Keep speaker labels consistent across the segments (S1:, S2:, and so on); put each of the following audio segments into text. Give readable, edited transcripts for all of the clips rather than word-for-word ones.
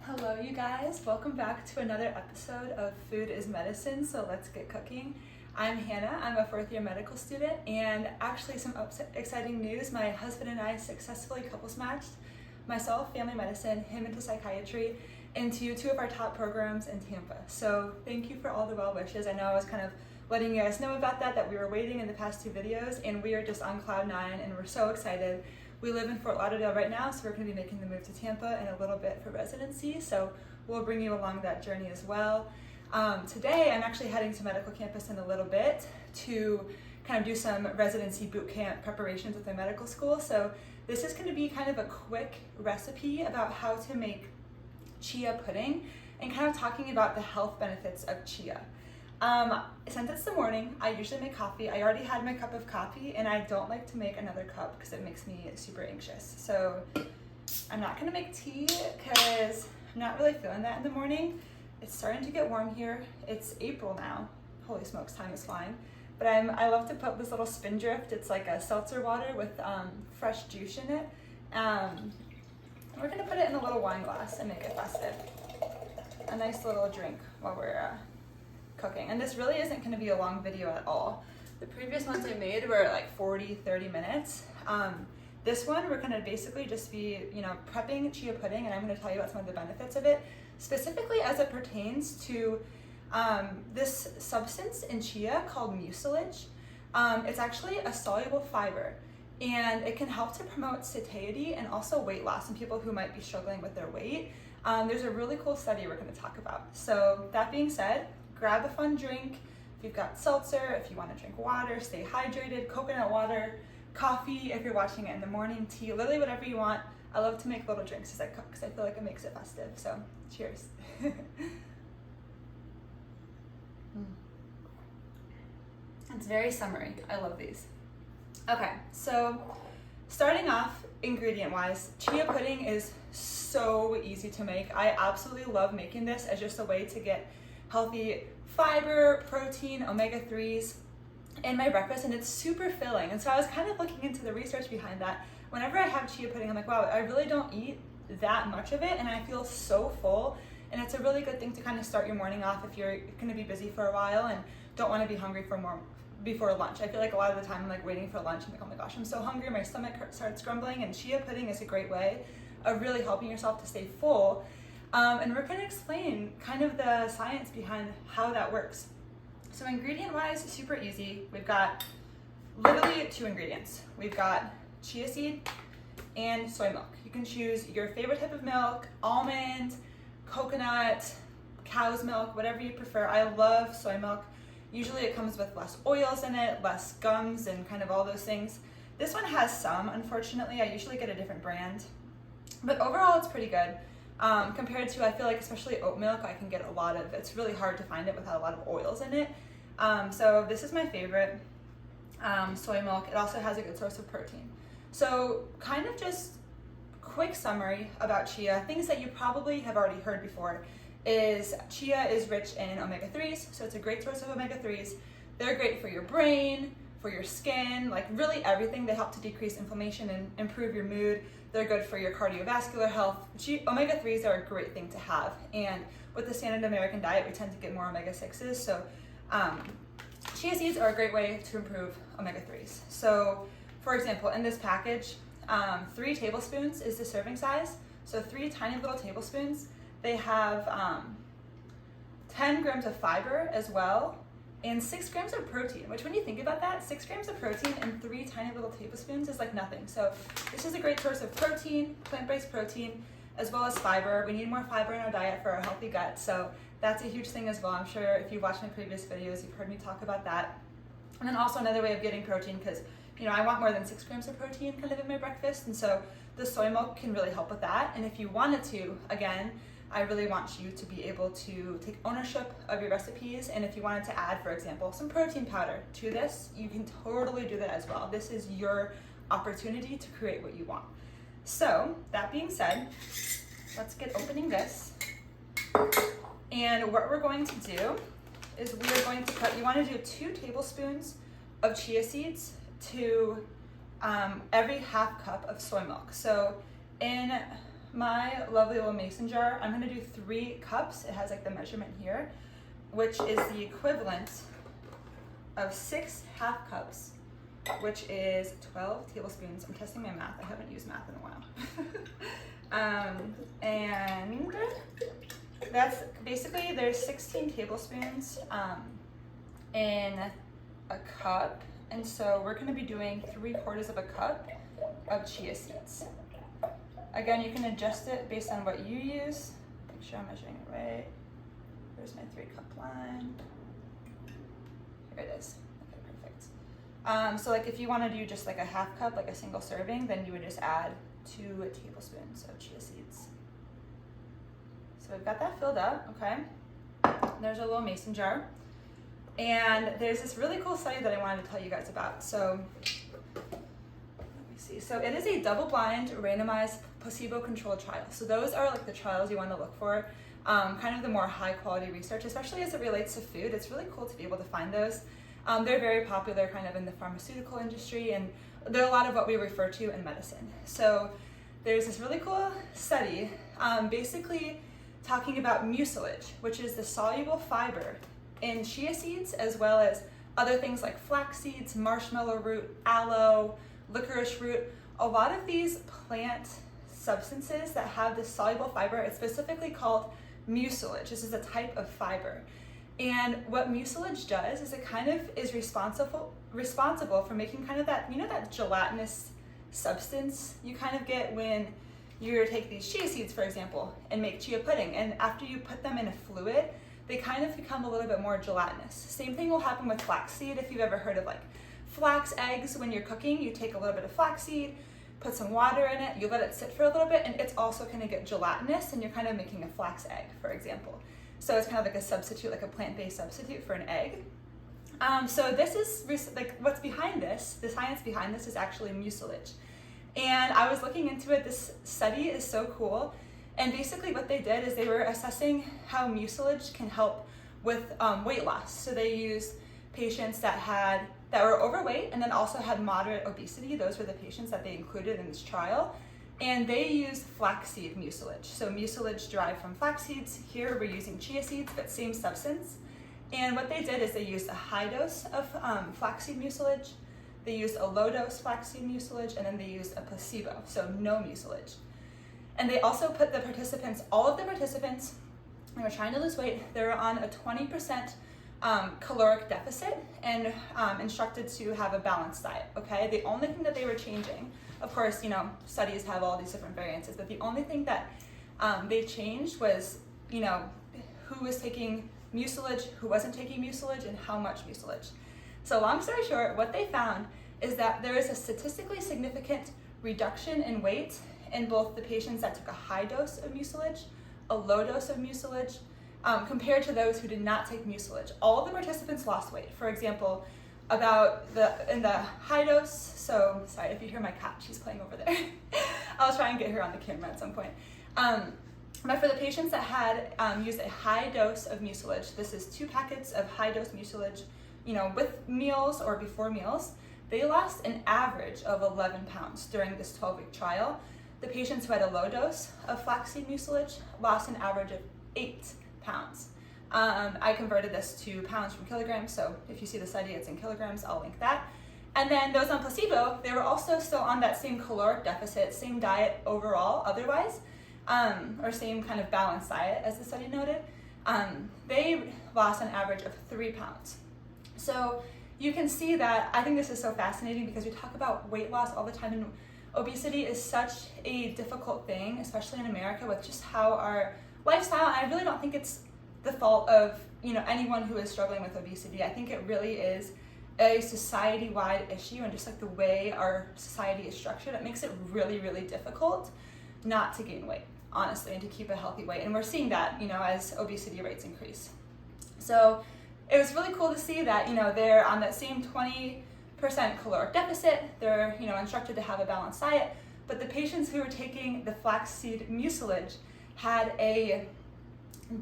S1: Hello you guys, welcome back to another episode of Food is Medicine, so let's get cooking. I'm Hannah, I'm a fourth year medical student, and actually some exciting news, my husband and I successfully couples matched, myself, family medicine, him into psychiatry, into two of our top programs in Tampa. So thank you for all the well wishes. I know I was kind of letting you guys know about that we were waiting in the past two videos, and we are just on cloud nine and we're so excited. We live in Fort Lauderdale right now, so we're going to be making the move to Tampa in a little bit for residency, so we'll bring you along that journey as well. Today, I'm actually heading to medical campus in a little bit to kind of do some residency boot camp preparations with my medical school, so this is going to be kind of a quick recipe about how to make chia pudding and kind of talking about the health benefits of chia. Since it's the morning, I usually make coffee. I already had my cup of coffee and I don't like to make another cup because it makes me super anxious. So I'm not gonna make tea because I'm not really feeling that in the morning. It's starting to get warm here. It's April now. Holy smokes, time is flying. But I love to put this little Spindrift. It's like a seltzer water with fresh juice in it. We're gonna put it in a little wine glass and make it festive. A nice little drink while we're cooking. And this really isn't going to be a long video at all. The previous ones I made were like 40-30 minutes. This one we're going to basically just be prepping chia pudding, and I'm going to tell you about some of the benefits of it, specifically as it pertains to this substance in chia called MUCILAGE. It's actually a soluble fiber, and it can help to promote satiety and also weight loss in people who might be struggling with their weight. There's a really cool study we're going to talk about. So that being said, grab a fun drink. If you've got seltzer, if you want to drink water, stay hydrated, coconut water, coffee, if you're watching it in the morning, tea, literally whatever you want. I love to make little drinks as I cook because I feel like it makes it festive. So cheers. It's very summery. I love these. Okay, so starting off ingredient-wise, chia pudding is so easy to make. I absolutely love making this as just a way to get healthy fiber, protein, omega-3s in my breakfast, and it's super filling. And so I was kind of looking into the research behind that. Whenever I have chia pudding, I'm like, wow, I really don't eat that much of it, and I feel so full. And it's a really good thing to kind of start your morning off if you're going to be busy for a while and don't want to be hungry for more before lunch. I feel like a lot of the time I'm like waiting for lunch. I'm like, oh my gosh, I'm so hungry. My stomach starts grumbling, and chia pudding is a great way of really helping yourself to stay full. And we're going to explain kind of the science behind how that works. So ingredient-wise, super easy. We've got literally two ingredients. We've got chia seed and soy milk. You can choose your favorite type of milk, almond, coconut, cow's milk, whatever you prefer. I love soy milk. Usually it comes with less oils in it, less gums, and kind of all those things. This one has some, unfortunately. I usually get a different brand. But overall, it's pretty good. Compared to, I feel like, especially oat milk, I can get a lot of, it's really hard to find it without a lot of oils in it. So this is my favorite, soy milk. It also has a good source of protein. So kind of just quick summary about chia, things that you probably have already heard before is chia is rich in omega-3s, so it's a great source of omega-3s. They're great for your brain, for your skin, like really everything. They help to decrease inflammation and improve your mood. They're good for your cardiovascular health. Omega-3s are a great thing to have, and with the standard American diet, we tend to get more omega-6s, so chia seeds are a great way to improve omega-3s. So for example, in this package, 3 tablespoons is the serving size, so 3 tiny little tablespoons. They have 10 grams of fiber as well, and 6 grams of protein, which when you think about that, 6 grams of protein in 3 tiny little tablespoons is like nothing. So this is a great source of protein, plant-based protein, as well as fiber. We need more fiber in our diet for a healthy gut, so that's a huge thing as well. I'm sure if you've watched my previous videos, you've heard me talk about that. And then also another way of getting protein, because I want more than 6 grams of protein kind of in my breakfast, and so the soy milk can really help with that. And if you wanted to, again, I really want you to be able to take ownership of your recipes, and if you wanted to add, for example, some protein powder to this, you can totally do that as well. This is your opportunity to create what you want. So that being said, let's get opening this. And what we're going to do is we are going to put, you want to do 2 tablespoons of chia seeds to every half cup of soy milk. So in my lovely little mason jar, I'm gonna do 3 cups. It has like the measurement here, which is the equivalent of 6 half cups, which is 12 tablespoons. I'm testing my math. I haven't used math in a while. And that's basically, there's 16 tablespoons in a cup. And so we're gonna be doing 3/4 of a cup of chia seeds. Again, you can adjust it based on what you use. Make sure I'm measuring it right. There's my 3-cup line. Here it is. Okay, perfect. So like if you want to do just like a half cup, like a single serving, then you would just add 2 tablespoons of chia seeds. So we've got that filled up, okay? There's a little mason jar. And there's this really cool study that I wanted to tell you guys about. So so it is a double-blind, randomized, placebo-controlled trial. So those are like the trials you want to look for, kind of the more high-quality research, especially as it relates to food. It's really cool to be able to find those. They're very popular kind of in the pharmaceutical industry, and they're a lot of what we refer to in medicine. So there's this really cool study basically talking about mucilage, which is the soluble fiber in chia seeds, as well as other things like flax seeds, marshmallow root, aloe, licorice root. A lot of these plant substances that have this soluble fiber, it's specifically called mucilage. This is a type of fiber. And what mucilage does is it kind of is responsible for making kind of that, you know, that gelatinous substance you kind of get when you take these chia seeds, for example, and make chia pudding. And after you put them in a fluid, they kind of become a little bit more gelatinous. Same thing will happen with flaxseed. If you've ever heard of like flax eggs, when you're cooking, you take a little bit of flaxseed, put some water in it, you let it sit for a little bit, and it's also gonna get gelatinous, and you're kind of making a flax egg, for example. So it's kind of like a substitute, like a plant-based substitute for an egg. So this is like what's behind this, the science behind this is actually mucilage. And I was looking into it. This study is so cool. And basically what they did is they were assessing how mucilage can help with weight loss. So they used patients that were overweight and then also had moderate obesity. Those were the patients that they included in this trial. And they used flaxseed mucilage. So mucilage derived from flax seeds. Here we're using chia seeds, but same substance. And what they did is they used a high dose of flaxseed mucilage. They used a low dose flaxseed mucilage, and then they used a placebo, so no mucilage. And they also put the participants, all of the participants, they were trying to lose weight. They were on a 20% caloric deficit and instructed to have a balanced diet, okay? The only thing that they were changing, of course, you know, studies have all these different variances, but the only thing that they changed was, you know, who was taking mucilage, who wasn't taking mucilage, and how much mucilage. So long story short, what they found is that there is a statistically significant reduction in weight in both the patients that took a high dose of mucilage, a low dose of mucilage, compared to those who did not take mucilage. All of the participants lost weight. For example, in the high dose, so sorry if you hear my cat, she's playing over there. I'll try and get her on the camera at some point. But for the patients that had used a high dose of mucilage, this is 2 packets of high dose mucilage, you know, with meals or before meals, they lost an average of 11 pounds during this 12-week trial. The patients who had a low dose of flaxseed mucilage lost an average of 8 pounds. I converted this to pounds from kilograms, so if you see the study, it's in kilograms, I'll link that. And then those on placebo, they were also still on that same caloric deficit, same diet overall otherwise, or same kind of balanced diet as the study noted. They lost an average of 3 pounds. So you can see that. I think this is so fascinating because we talk about weight loss all the time, and obesity is such a difficult thing, especially in America with just how our lifestyle, and I really don't think it's the fault of, you know, anyone who is struggling with obesity. I think it really is a society-wide issue, and just like the way our society is structured, it makes it really, really difficult not to gain weight, honestly, and to keep a healthy weight. And we're seeing that, you know, as obesity rates increase. So it was really cool to see that, you know, they're on that same 20% caloric deficit. They're, you know, instructed to have a balanced diet, but the patients who were taking the flaxseed mucilage had a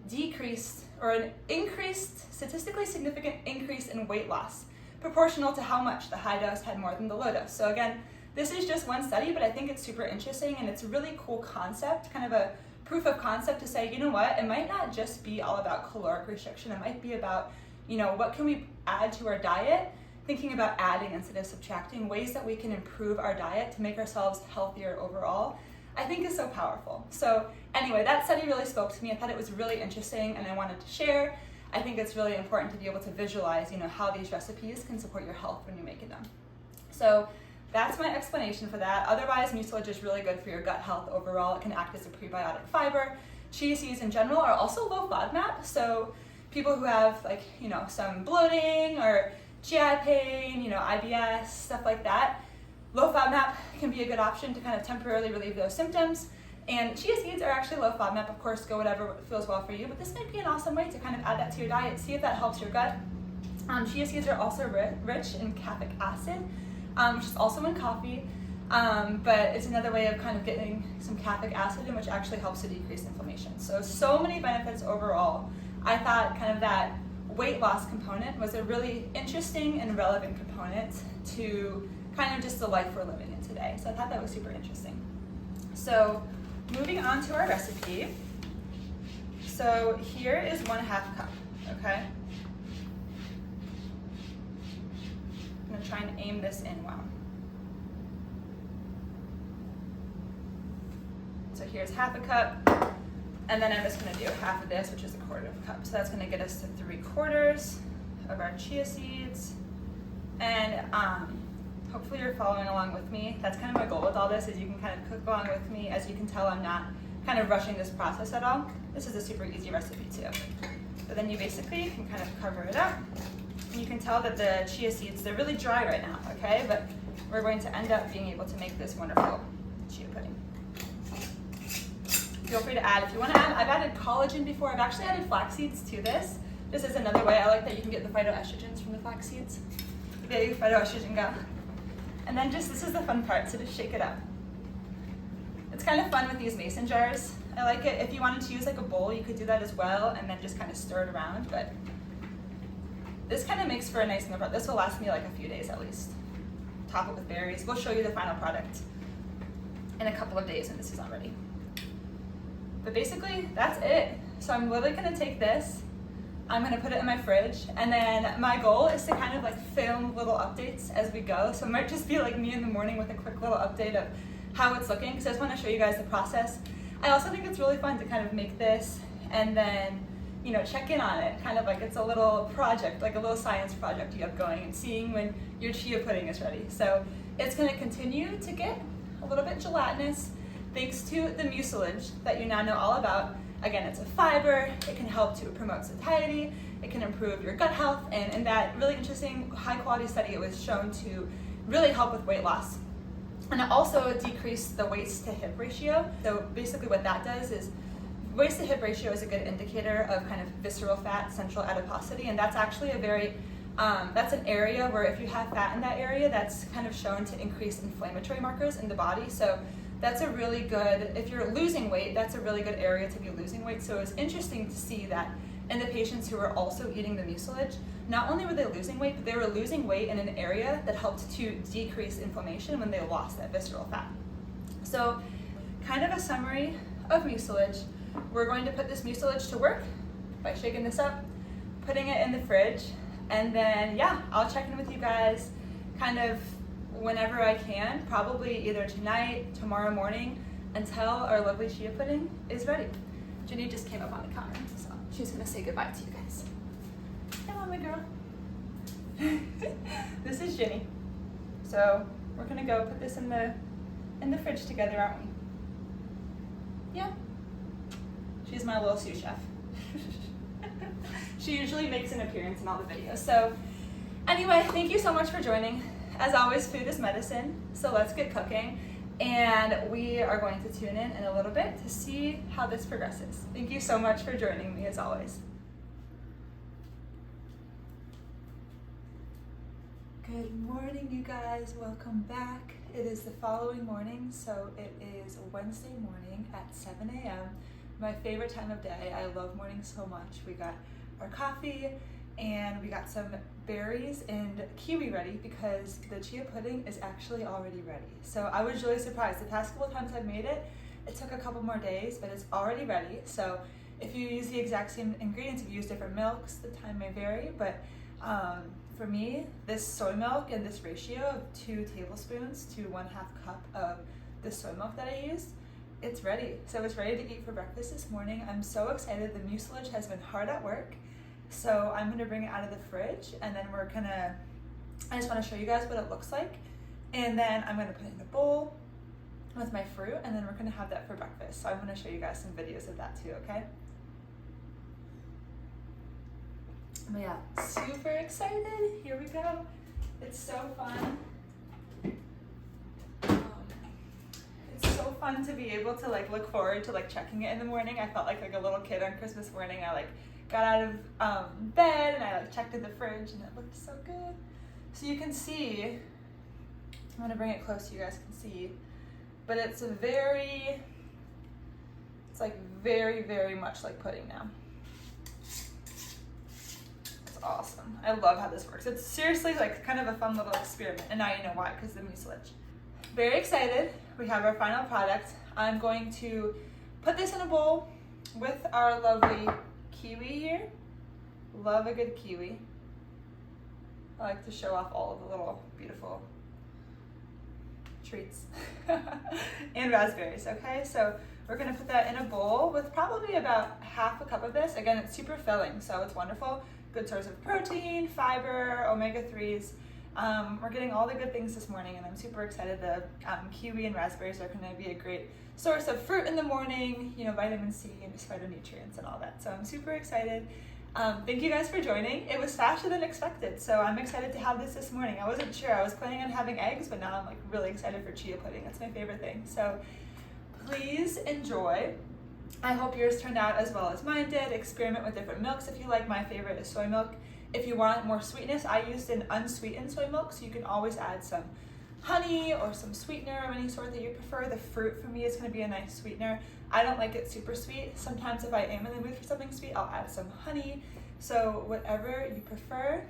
S1: decreased or an increased, statistically significant increase in weight loss, proportional to how much the high dose had more than the low dose. So again, this is just one study, but I think it's super interesting and it's a really cool concept, kind of a proof of concept to say, you know what, it might not just be all about caloric restriction. It might be about, you know, what can we add to our diet, thinking about adding instead of subtracting, ways that we can improve our diet to make ourselves healthier overall, I think is so powerful. So anyway, that study really spoke to me. I thought it was really interesting and I wanted to share. I think it's really important to be able to visualize, you know, how these recipes can support your health when you're making them. So that's my explanation for that. Otherwise, mucilage is really good for your gut health overall. It can act as a prebiotic fiber. Chia seeds in general are also low FODMAP, so people who have, like, you know, some bloating or GI pain, you know, IBS, stuff like that, low FODMAP can be a good option to kind of temporarily relieve those symptoms. And chia seeds are actually low FODMAP. Of course, go whatever feels well for you, but this might be an awesome way to kind of add that to your diet, see if that helps your gut. Chia seeds are also rich in caffeic acid, which is also in coffee, but it's another way of kind of getting some caffeic acid in, which actually helps to decrease inflammation. So many benefits overall. I thought kind of that weight loss component was a really interesting and relevant component to kind of just the life we're living in today. So I thought that was super interesting. So moving on to our recipe. So here is 1/2 cup, okay? I'm gonna try and aim this in well. So here's 1/2 cup, and then I'm just gonna do half of this, which is 1/4 cup. So that's gonna get us to 3/4 of our chia seeds. And hopefully you're following along with me. That's kind of my goal with all this, is you can kind of cook along with me. As you can tell, I'm not kind of rushing this process at all. This is a super easy recipe too. But then you basically can kind of cover it up. And you can tell that the chia seeds, they're really dry right now, okay? But we're going to end up being able to make this wonderful chia pudding. Feel free to add, if you want to add, I've added collagen before. I've actually added flax seeds to this. This is another way. I like that you can get the phytoestrogens from the flax seeds. Big phytoestrogen go. And then just, this is the fun part, so just shake it up. It's kind of fun with these mason jars. I like it. If you wanted to use like a bowl, you could do that as well, and then just kind of stir it around. But this kind of makes for a nice meal. This will last me like a few days at least. Top it with berries. We'll show you the final product in a couple of days when this is all ready. But basically, that's it. So I'm literally gonna take this, I'm gonna put it in my fridge, and then my goal is to kind of like film little updates as we go. So it might just be like me in the morning with a quick little update of how it's looking, because I just wanna show you guys the process. I also think it's really fun to kind of make this and then, you know, check in on it, kind of like it's a little project, like a little science project you have going, and seeing when your chia pudding is ready. So it's gonna continue to get a little bit gelatinous, thanks to the mucilage that you now know all about. Again, it's a fiber, it can help to promote satiety, it can improve your gut health, and in that really interesting high quality study, it was shown to really help with weight loss. And it also decreased the waist to hip ratio. So basically what that does is, waist to hip ratio is a good indicator of kind of visceral fat, central adiposity, and that's actually a very, that's an area where if you have fat in that area, that's kind of shown to increase inflammatory markers in the body. So that's a really good, if you're losing weight, that's a really good area to be losing weight. So it's interesting to see that in the patients who were also eating the mucilage, not only were they losing weight, but they were losing weight in an area that helped to decrease inflammation when they lost that visceral fat. So kind of a summary of mucilage. We're going to put this mucilage to work by shaking this up, putting it in the fridge, and then yeah, I'll check in with you guys kind of whenever I can, probably either tonight, tomorrow morning, until our lovely chia pudding is ready. Jenny just came up on the counter, so she's gonna say goodbye to you guys. Come on, my girl. This is Jenny. So we're gonna go put this in the fridge together, aren't we? Yeah. She's my little sous chef. She usually makes an appearance in all the videos. So anyway, thank you so much for joining. As always, food is medicine, so let's get cooking. And we are going to tune in a little bit to see how this progresses. Thank you so much for joining me, as always. Good morning, you guys. Welcome back. It is the following morning, so it is Wednesday morning at 7 a.m. My favorite time of day. I love mornings so much. We got our coffee, and we got some berries and kiwi ready because the chia pudding is actually already ready. So I was really surprised. The past couple of times I've made it, it took a couple more days, but it's already ready. So if you use the exact same ingredients, if you use different milks, the time may vary, but for me, this soy milk and this ratio of 2 tablespoons to 1/2 cup of the soy milk that I used, it's ready. So it's ready to eat for breakfast this morning. I'm so excited. The mucilage has been hard at work. So I'm gonna bring it out of the fridge and then I just wanna show you guys what it looks like. And then I'm gonna put it in a bowl with my fruit and then we're gonna have that for breakfast. So I'm gonna show you guys some videos of that too, okay? But yeah, super excited. Here we go. It's so fun. It's so fun to be able to like look forward to like checking it in the morning. I felt like a little kid on Christmas morning. I like got out of bed and I like checked in the fridge and it looked so good. So you can see, I'm gonna bring it close so you guys can see, but it's like very, very much like pudding now. Awesome. I love how this works. It's seriously like kind of a fun little experiment, and now you know why, because the mucilage. Very excited. We have our final product. I'm going to put this in a bowl with our lovely kiwi here. Love a good kiwi. I like to show off all of the little beautiful treats. And raspberries, okay? So we're gonna put that in a bowl with probably about 1/2 cup of this. Again, it's super filling, so it's wonderful. Good source of protein, fiber, omega-3s. We're getting all the good things this morning and I'm super excited. The kiwi and raspberries are gonna be a great source of fruit in the morning, you know, vitamin C and just phytonutrients and all that. So I'm super excited. Thank you guys for joining. It was faster than expected, so I'm excited to have this morning. I wasn't sure, I was planning on having eggs, but now I'm like really excited for chia pudding. That's my favorite thing. So please enjoy. I hope yours turned out as well as mine did. Experiment with different milks if you like. My favorite is soy milk. If you want more sweetness, I used an unsweetened soy milk, so you can always add some honey or some sweetener of any sort that you prefer. The fruit for me is gonna be a nice sweetener. I don't like it super sweet. Sometimes if I am in the mood for something sweet, I'll add some honey. So whatever you prefer.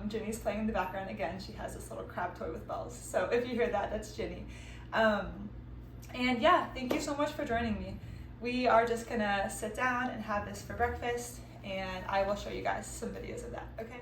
S1: Ginny's playing in the background again. She has this little crab toy with bells. So if you hear that, that's Ginny. And yeah, thank you so much for joining me. We are just gonna sit down and have this for breakfast and I will show you guys some videos of that, okay?